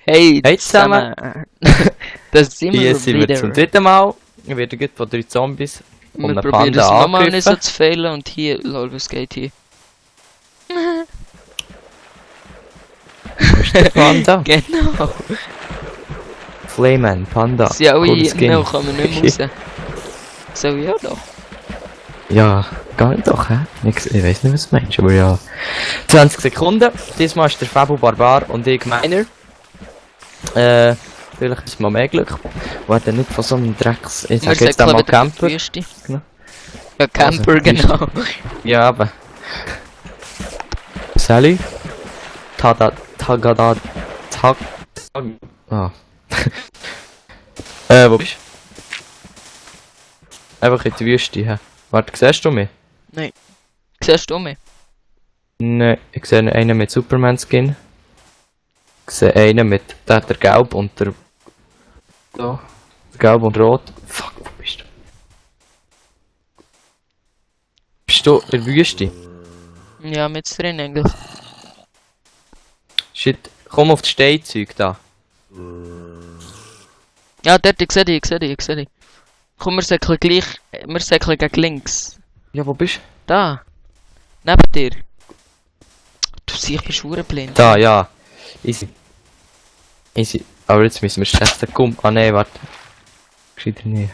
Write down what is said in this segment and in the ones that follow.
Hey zusammen! Das sind wir Hier sind wir wieder. zum dritten Mal. Ich werde gerade von 3 Zombies und Wir einem probieren es Panda nochmal nicht so angegriffen. zu fehlen und hier, lol, was geht hier? Wo ist der Panda? Genau. Flayman, Panda. Sie alle Cooler hier, Skin. genau, kann man nicht mehr raus. Soll ich auch noch? Ja, gar nicht doch, hä? Ich weiß nicht, was du meinst, aber ja. 20 Sekunden. Diesmal ist der Fabu Barbar und ich Meiner. Vielleicht ist mal mehr Glück. Und dann nicht von so einem Drecks... Ich sag jetzt einmal Camper. Genau. Genau. Ja, Camper, Also, genau. Ja, aber... Sally? Tagada... Ah. Wo bist du? Einfach in die Wüste, hä? Warte, siehst du mich? Nein. Siehst du mich? Nein, ich sehe einen mit Superman-Skin. Ich sehe einen mit... Der hat der Gelb und der... Da. Der Gelb und Rot. Fuck, wo bist du? Bist du in der Wüste? Ja, mit drin eigentlich. Shit, komm auf das Steinzeug da. Ja, dort, ich sehe dich. Komm, wir säckeln gegen links. Ja, wo bist du? Da. Neben dir. Du siehst, ich bin schwuren blind. Da, ja. Easy. Easy. Aber jetzt müssen wir schätzen. Komm. Ah ne, warte. Gescheiter nicht.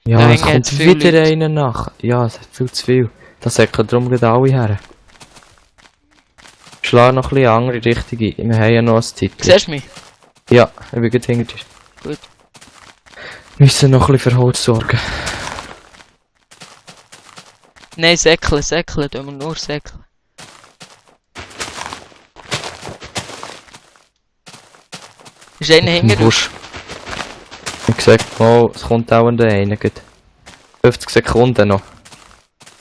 Ja, Da es hängen kommt jetzt viele wieder Leute. einer nach. Ja, es hat viel zu viel. Da säckeln drum gerade alle her. Schlag noch ein bisschen andere Richtung ein. Wir haben ja noch ein Titel. Siehst du mich? Ja, ich bin gerade hinter dir. Gut. Wir müssen noch ein bisschen für Holz sorgen. Nein, säckeln, tun wir nur säckeln. Ist einer hinter uns? Busch. Ich gesagt, oh, es kommt auch einer rein. 50 Sekunden noch.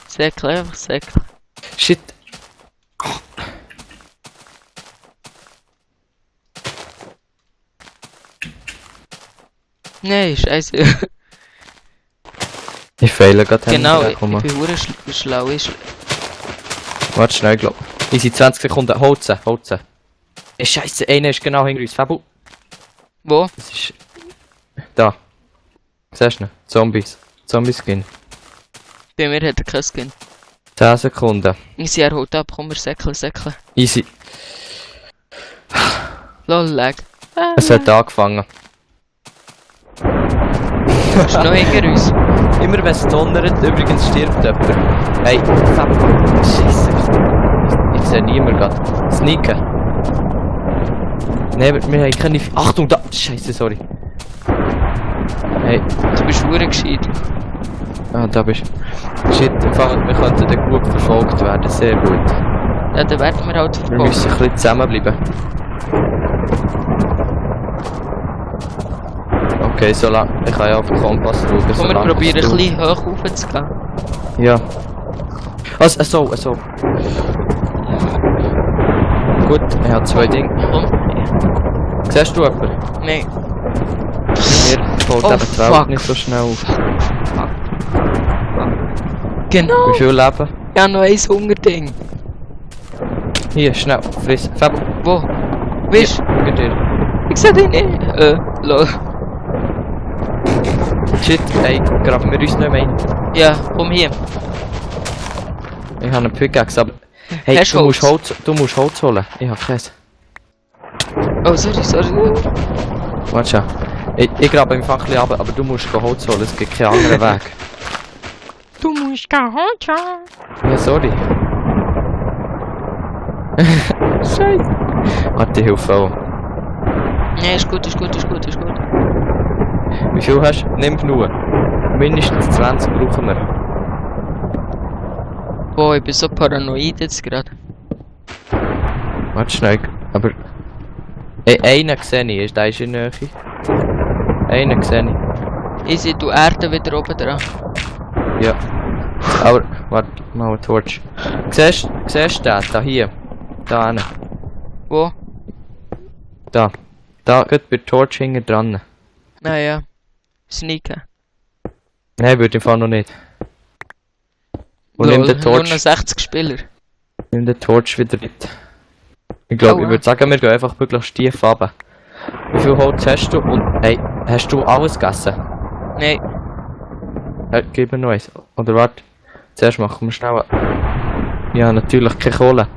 Säckeln, einfach säckeln. Shit. Nein, scheiße. Ich fehle gerade. Genau, Ja, ich komm mal. bin hure schlau. Warte schnell, glaub. Easy 20 Sekunden. Holzen. Ey, Scheiße, einer ist genau hinter uns. Fabu. Wo? Das ist... Da. Siehst du ihn? Zombies. Zombie-Skin. Bei mir hat er kein Skin. 10 Sekunden. Easy, er holt ab, komm, wir säckeln. Easy. Lol, lag. Es hat angefangen. Ist noch hinter uns. Immer wenn es donnert, übrigens stirbt jemand. Hey, Fabu. Scheiße. Ich sehe niemanden gerade. Sneaken. Nein, wir haben keine... Achtung, da! Scheiße, sorry. Hey. Du bist hure gescheit. Ah, da bist du. Shit, im Fall, wir könnten dann gut verfolgt werden. Sehr gut. Ja, dann werden wir halt Wir verfolgt. müssen ein bisschen zusammenbleiben. Okay, solange... Ich kann ja auf den Kompass schauen. Komm, wir solange probieren es ein tut. bisschen hoch rauf zu gehen. Ja. So. Gut, er hat 2 Dinge. Komm. Siehst du jemanden? Nein. Mir fällt Oh, eben die Welt fuck. nicht so schnell auf. Genau. Wie viel Leben? Ja, noch ein Hungerding. Hier, schnell, friss. Fab. Wo? Weißt du? Hinter dir. Ich seh dich nicht. Lol. Shit, ey, graben wir uns nicht mehr ein. Ja, komm hier. Ich habe einen Pickaxe, aber... Hey, Hast du musst Holz holen. Ich hab keins. Oh, sorry. Warte schon. Ich grabe im Fall ein bisschen runter, aber du musst Holz holen, es gibt keinen anderen Weg. Du musst gehen, Holz. Ja, sorry. Scheiße. Warte, ich helfe auch. Ja, ist gut. Wie viel hast du? Nimm genug. Mindestens 20 brauchen wir. Boah, ich bin so paranoid jetzt gerade. Warte schnell. Aber... einen sehe ich, der ist in der Nähe. Einen sehe ich. Easy, du Erde wieder oben dran. Ja. Aber, warte, mal eine Torch. Siehst du den? Da hier. Da hinten. Wo? Da. Da geht bei der Torch hinten dran. Naja. Sneaken. Nein, würde im Fall noch nicht. Und Lol, nimm den nur noch Torch. 60 Spieler. Nimm den Torch wieder mit. Ich glaube, Aua. ich würde sagen, wir gehen einfach möglichst tief runter. Wie viel Holz hast du? Und, hey, hast du alles gegessen? Nein. Gib mir noch eins. Oder warte, zuerst machen wir schnell... Ja, natürlich keine Kohle.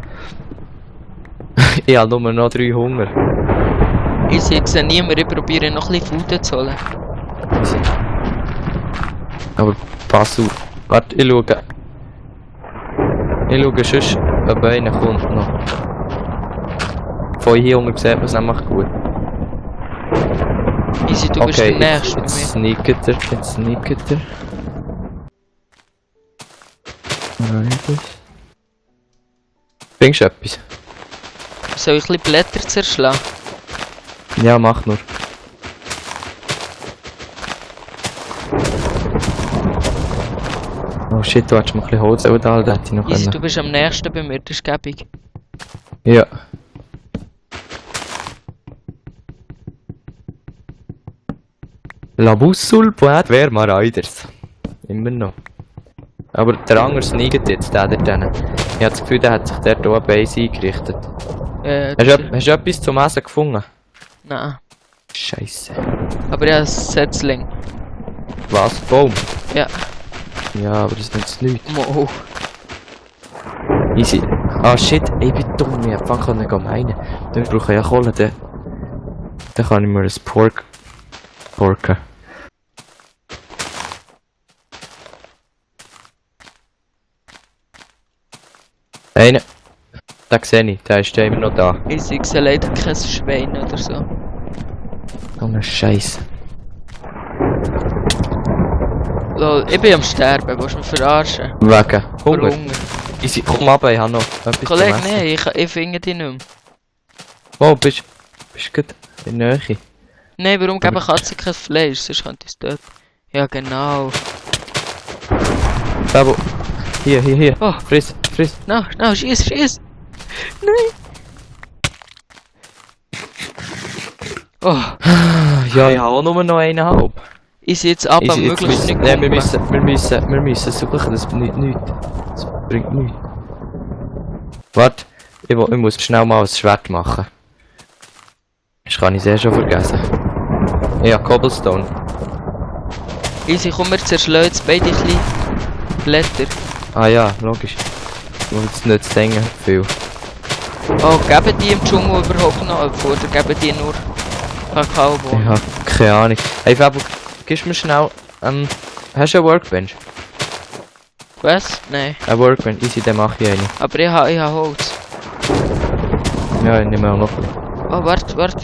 Ich habe nur noch 3 Hunger. Ich sehe niemand, ich probiere noch ein bisschen Food zu holen. Aber pass auf. Warte, ich schaue. Ich schaue sonst, ob einer kommt noch. Von hier unten sieht man es nämlich gut. Easy, du bist der Nächste bei jetzt mir. sneaket er, jetzt sneaket er. Nein, das. Findest du etwas? Soll ich ein bisschen Blätter zerschlagen? Ja, mach nur. Oh shit, du hättest mir ein bisschen Holz da, da hätte ich noch Easy, können. du bist am nächsten bei mir, das ist gäbig. Ja. La Bussul puet ver Riders. Immer noch. Aber der andere sneakt jetzt, der dort. Ich habe das Gefühl, der hat sich dort oben Base eingerichtet. Hast du etwas zum Essen gefunden? Nein. Scheisse. Aber ich habe ein Setzling. Was? Baum? Ja. Ja, aber das nützt nichts. Mo. Easy. Ah shit, ich bin dumm, ich hab angefangen zu meinen. Dann brauche ich ja Kohle, dann kann ich mir ein porken. Einen. Den sehe ich, der ist immer noch da. Ich sehe leider kein Schwein oder so. Oh ne Scheiße. Lol, ich bin am Sterben, willst du mich verarschen? Wegen Vor Hunger. Hunger. Easy, komm ab, ich habe noch etwas Kollege, zum Essen. nein, ich finde dich nicht mehr. Oh, bist du gerade in der Nähe? Nein, warum geben Katzen kein Fleisch? Sonst könnte ich es dort. Ja, genau. Babo. Hier. Oh. Friss. No, schieß! Nein! Oh, Ja, ich habe auch nur noch 1,5. ich sehe jetzt aber möglichst nicht Nein, wir gucken. müssen suchen, das bringt nichts. Das bringt nichts. Warte, ich muss schnell mal ein Schwert machen. Das kann ich sehr schon vergessen. Ja, Cobblestone. Easy, komm, wir zerschlagen jetzt beide kleine Blätter. Ah ja, logisch. Und jetzt nützt es viel. Oh, geben die im Dschungel überhaupt noch etwas? Oder geben die nur Kakaobohnen? Ich habe keine Ahnung. Hey Fabo, gibst mir schnell, hast du eine Workbench? Was? Nein. Eine Workbench, easy, dann mache ich eine. Aber ich habe Holz. Ja, ich nehme auch noch. Oh, warte.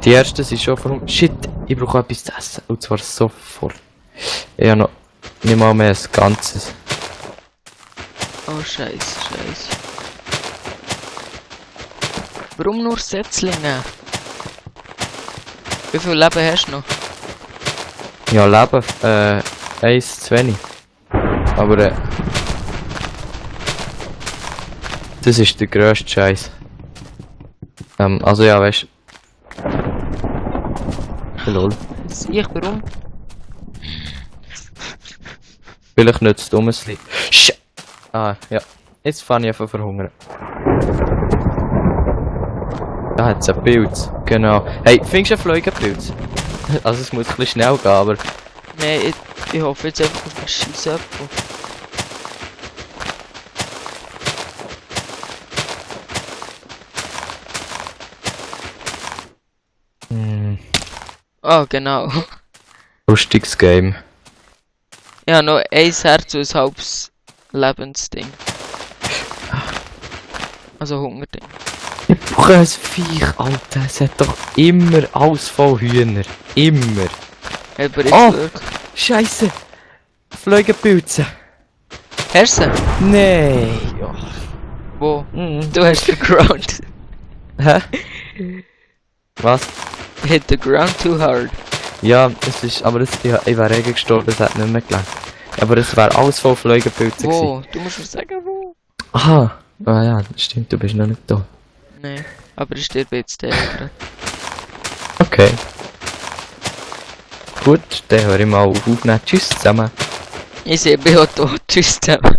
Die erste sind schon von... Shit, ich brauche etwas zu essen. Und zwar sofort. Ich habe noch nicht mal mehr ein Ganzes. Oh, Scheiße. Warum nur Setzlinge? Wie viel Leben hast du noch? Ja, Leben, 1 zu wenig. Aber das ist der grösste Scheiß. Also ja, weißt du. Lol. Sieh, warum? Vielleicht nützt es um Sleep. Ah, ja. Jetzt fange ich an zu verhungern. Da hat es einen Pilz. Genau. Hey, findest du einen Fleugenpilz? Also es muss ein bisschen schnell gehen, aber... Nein, ich hoffe jetzt einfach auf einen Scheissapfel. Oh, genau. Lustiges Game. Ich habe noch ein Herz und ein halbes Lebensding. Also Hungerding. Ich brauche ein Viech, Alter. Es hat doch immer alles voll Hühner. Immer. Aber jetzt Oh! wirklich. Scheiße! Fleugenpilze. Hast du sie? Nein. Oh. Wo? Mhm. Du hast den Ground. Hä? Was? Hit the ground too hard. Ja, es ist, aber das, ich wäre eigentlich gestorben, es hat nicht mehr gelangt. Aber es wäre alles voll Fleugenpilze gewesen. Wo? Du musst mir sagen, wo? Aha. Ah ja, stimmt, du bist noch nicht da. Nein, aber ich sterbe jetzt der. Okay. Gut, dann höre ich mal auf aufnehmen. Tschüss zusammen. Ich sehe, ich bin auch tot. Tschüss zusammen.